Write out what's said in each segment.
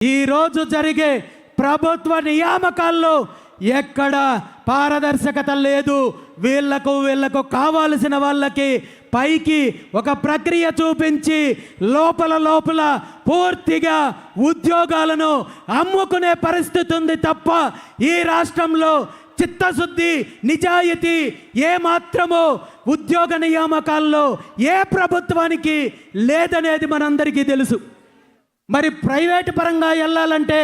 ఈరోజు జరిగే ప్రభుత్వ నియామకాల్లో ఎక్కడ పారదర్శకత లేదు. వీళ్లకు కావాల్సిన వాళ్ళకి పైకి ఒక ప్రక్రియ చూపించి లోపల పూర్తిగా ఉద్యోగాలను అమ్ముకునే పరిస్థితి ఉంది తప్ప ఈ రాష్ట్రంలో చిత్తశుద్ధి నిజాయితీ ఏమాత్రమో ఉద్యోగ నియామకాల్లో ఏ ప్రభుత్వానికి లేదనేది మనందరికీ తెలుసు. మరి ప్రైవేటు పరంగా వెళ్ళాలంటే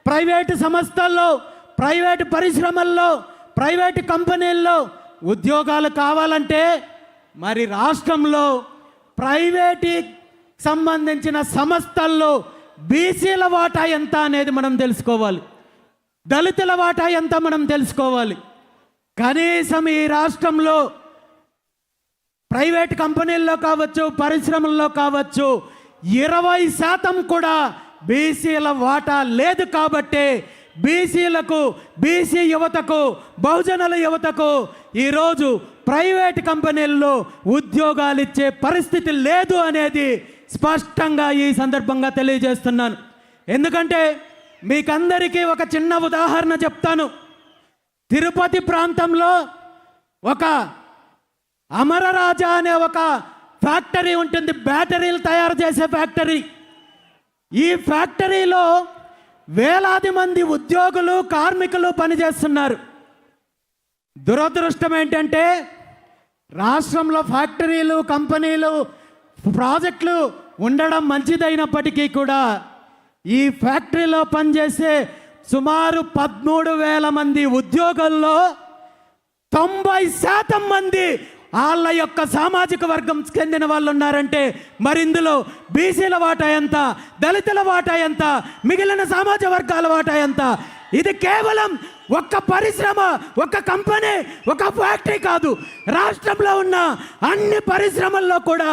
ప్రైవేటు సంస్థల్లో, ప్రైవేటు పరిశ్రమల్లో, ప్రైవేటు కంపెనీల్లో ఉద్యోగాలు కావాలంటే మరి రాష్ట్రంలో ప్రైవేటు సంబంధించిన సంస్థల్లో బీసీల వాటా ఎంత అనేది మనం తెలుసుకోవాలి. దళితుల వాటా ఎంత మనం తెలుసుకోవాలి. కనీసం ఈ రాష్ట్రంలో ప్రైవేట్ కంపెనీల్లో కావచ్చు, పరిశ్రమల్లో కావచ్చు 20% కూడా బీసీల వాటా లేదు. కాబట్టి బీసీలకు, బీసీ యువతకు, బహుజనుల యువతకు ఈరోజు ప్రైవేట్ కంపెనీల్లో ఉద్యోగాలు ఇచ్చే పరిస్థితి లేదు అనేది స్పష్టంగా ఈ సందర్భంగా తెలియజేస్తున్నాను. ఎందుకంటే మీకందరికీ ఒక చిన్న ఉదాహరణ చెప్తాను. తిరుపతి ప్రాంతంలో ఒక అమరరాజా అనే ఒక ఫ్యాక్టరీ ఉంటుంది, బ్యాటరీలు తయారు చేసే ఫ్యాక్టరీ. ఈ ఫ్యాక్టరీలో వేలాది మంది ఉద్యోగులు, కార్మికులు పనిచేస్తున్నారు. దురదృష్టం ఏంటంటే రాష్ట్రంలో ఫ్యాక్టరీలు, కంపెనీలు, ప్రాజెక్టులు ఉండడం మంచిదైనప్పటికీ కూడా ఈ ఫ్యాక్టరీలో పనిచేసే సుమారు 13,000 మంది ఉద్యోగుల్లో 90% మంది వాళ్ళ యొక్క సామాజిక వర్గం చెందిన వాళ్ళు ఉన్నారంటే మరి ఇందులో బీసీల వాటా ఎంత, దళితుల వాటా ఎంత, మిగిలిన సామాజిక వర్గాల వాటా ఎంత? ఇది కేవలం ఒక్క పరిశ్రమ, ఒక కంపెనీ, ఒక ఫ్యాక్టరీ కాదు. రాష్ట్రంలో ఉన్న అన్ని పరిశ్రమల్లో కూడా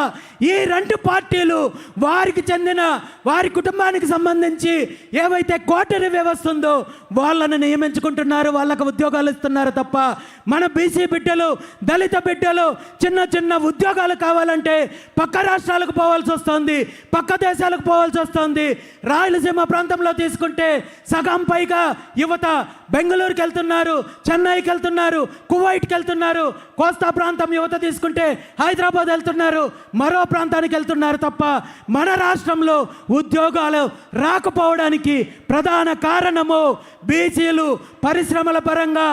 ఈ 2 పార్టీలు వారికి చెందిన వారి కుటుంబానికి సంబంధించి ఏవైతే కోటరీ వ్యవస్థ ఉందో వాళ్ళని నియమించుకుంటున్నారు, వాళ్ళకు ఉద్యోగాలు ఇస్తున్నారు తప్ప మన బీసీ బిడ్డలు, దళిత బిడ్డలు చిన్న ఉద్యోగాలు కావాలంటే పక్క రాష్ట్రాలకు పోవాల్సి వస్తుంది, పక్క దేశాలకు పోవాల్సి వస్తుంది. రాయలసీమ ప్రాంతంలో తీసుకుంటే సగం పైగా యువత బెంగళూరుకి వెళ్తున్నారు, చెన్నైకి వెళ్తున్నారు, కువైట్కి వెళ్తున్నారు. కోస్తా ప్రాంతం యువత తీసుకుంటే హైదరాబాద్ వెళ్తున్నారు, మరో ప్రాంతానికి వెళ్తున్నారు తప్ప మన రాష్ట్రంలో ఉద్యోగాలు రాకపోవడానికి ప్రధాన కారణము బీసీలు పరిశ్రమల పరంగా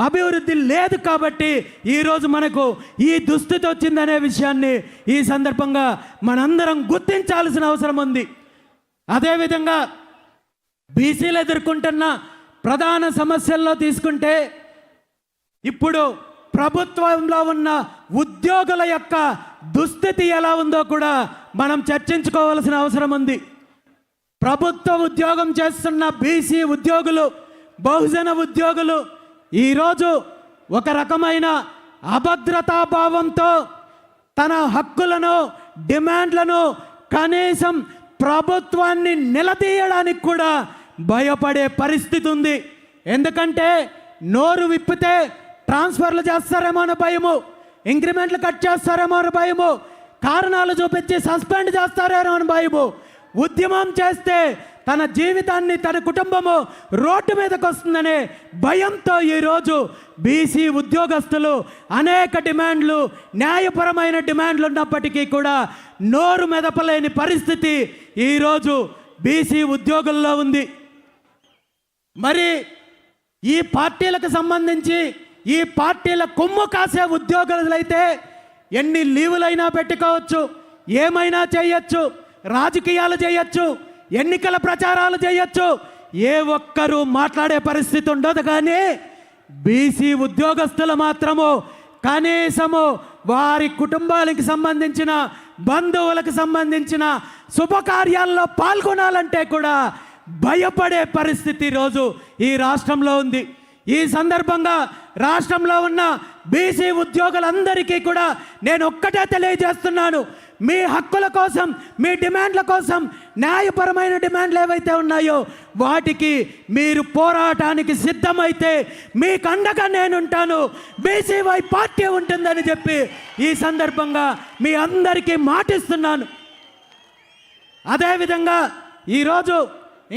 అభివృద్ధి లేదు. కాబట్టి ఈరోజు మనకు ఈ దుస్థితి వచ్చిందనే విషయాన్ని ఈ సందర్భంగా మనందరం గుర్తించాల్సిన అవసరం ఉంది. అదేవిధంగా బీసీలు ఎదుర్కొంటున్న ప్రధాన సమస్యల్లో తీసుకుంటే ఇప్పుడు ప్రభుత్వంలో ఉన్న ఉద్యోగుల యొక్క దుస్థితి ఎలా ఉందో కూడా మనం చర్చించుకోవాల్సిన అవసరం ఉంది. ప్రభుత్వ ఉద్యోగం చేస్తున్న బీసీ ఉద్యోగులు, బహుజన ఉద్యోగులు ఈరోజు ఒక రకమైన అభద్రతాభావంతో తన హక్కులను, డిమాండ్లను కనీసం ప్రభుత్వాన్ని నిలదీయడానికి కూడా భయపడే పరిస్థితి ఉంది. ఎందుకంటే నోరు విప్పితే ట్రాన్స్ఫర్లు చేస్తారేమో అని భయము, ఇంక్రిమెంట్లు కట్ చేస్తారేమో అని భయము, కారణాలు చూపించి సస్పెండ్ చేస్తారేమో అని భయము. ఉద్యమం చేస్తే తన జీవితాన్ని, తన కుటుంబము రోడ్డు మీదకి వస్తుందనే భయంతో ఈరోజు బీసీ ఉద్యోగస్తులు అనేక డిమాండ్లు, న్యాయపరమైన డిమాండ్లు ఉన్నప్పటికీ కూడా నోరు మెదపలేని పరిస్థితి ఈరోజు బీసీ ఉద్యోగుల్లో ఉంది. మరి ఈ పార్టీలకు సంబంధించి ఈ పార్టీల కొమ్ము కాసే ఉద్యోగులైతే ఎన్ని లీవులైనా పెట్టుకోవచ్చు, ఏమైనా చేయొచ్చు, రాజకీయాలు చేయొచ్చు, ఎన్నికల ప్రచారాలు చేయొచ్చు, ఏ ఒక్కరూ మాట్లాడే పరిస్థితి ఉండదు. కానీ బీసీ ఉద్యోగస్తులు మాత్రము కనీసము వారి కుటుంబాలకు సంబంధించిన, బంధువులకు సంబంధించిన శుభకార్యాల్లో పాల్గొనాలంటే కూడా భయపడే పరిస్థితి ఈరోజు ఈ రాష్ట్రంలో ఉంది. ఈ సందర్భంగా రాష్ట్రంలో ఉన్న బీసీ ఉద్యోగులందరికీ కూడా నేను ఒక్కటే తెలియజేస్తున్నాను, మీ హక్కుల కోసం, మీ డిమాండ్ల కోసం, న్యాయపరమైన డిమాండ్లు ఏవైతే ఉన్నాయో వాటికి మీరు పోరాటానికి సిద్ధమైతే మీకు అండగా నేనుంటాను, బీసీవై పార్టీ ఉంటుందని చెప్పి ఈ సందర్భంగా మీ అందరికీ మాటిస్తున్నాను. అదేవిధంగా ఈరోజు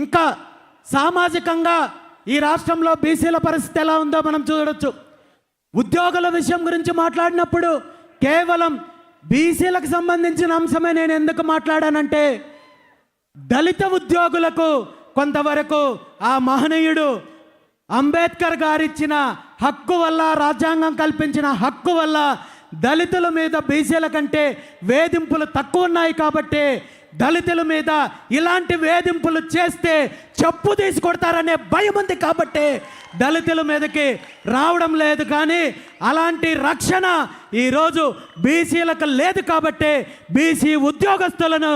ఇంకా సామాజికంగా ఈ రాష్ట్రంలో బీసీల పరిస్థితి ఎలా ఉందో మనం చూడొచ్చు. ఉద్యోగుల విషయం గురించి మాట్లాడినప్పుడు కేవలం బీసీలకు సంబంధించిన అంశమే నేను ఎందుకు మాట్లాడానంటే, దళిత ఉద్యోగులకు కొంతవరకు ఆ మహనీయుడు అంబేద్కర్ గారిచ్చిన హక్కు వల్ల, రాజ్యాంగం కల్పించిన హక్కు వల్ల దళితుల మీద బీసీల కంటే వేధింపులు తక్కువ ఉన్నాయి కాబట్టి దళితుల మీద ఇలాంటి వేధింపులు చేస్తే చెప్పు తీసి కొడతారనే భయం ఉంది కాబట్టి దళితుల మీదకి రావడం లేదు. కానీ అలాంటి రక్షణ ఈరోజు బీసీలకు లేదు కాబట్టి బీసీ ఉద్యోగస్తులను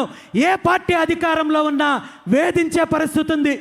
ఏ పార్టీ అధికారంలో ఉన్నా వేధించే పరిస్థితి ఉంది.